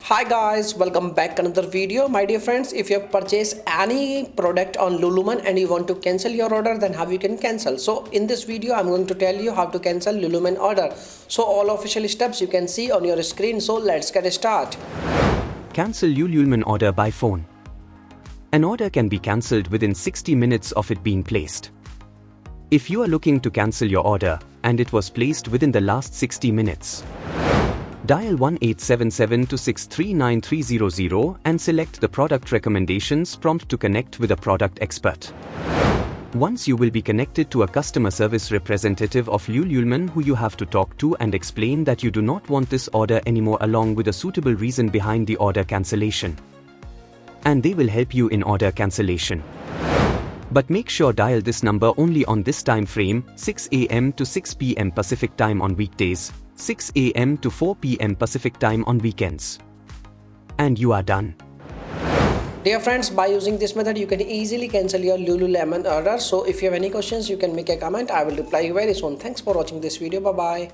Hi guys, welcome back another video. My dear friends, if you have purchased any product on Lululemon and you want to cancel your order, then how you can cancel. So in this video I'm going to tell you how to cancel Lululemon order. So all official steps you can see on your screen. So let's get started. Cancel Lululemon order by phone. An order can be cancelled within 60 minutes of it being placed. If you are looking to cancel your order and it was placed within the last 60 minutes, dial 1-877-263-9300 and select the product recommendations prompt to connect with a product expert. Once you will be connected to a customer service representative of Lululemon who you have to talk to and explain that you do not want this order anymore along with a suitable reason behind the order cancellation. And they will help you in order cancellation. But make sure dial this number only on this time frame, 6 a.m. to 6 p.m. Pacific time on weekdays, 6 a.m. to 4 p.m. Pacific time on weekends. And you are done. Dear friends, by using this method you can easily cancel your Lululemon order. So if you have any questions you can make a comment. I will reply you very soon. Thanks for watching this video. Bye bye.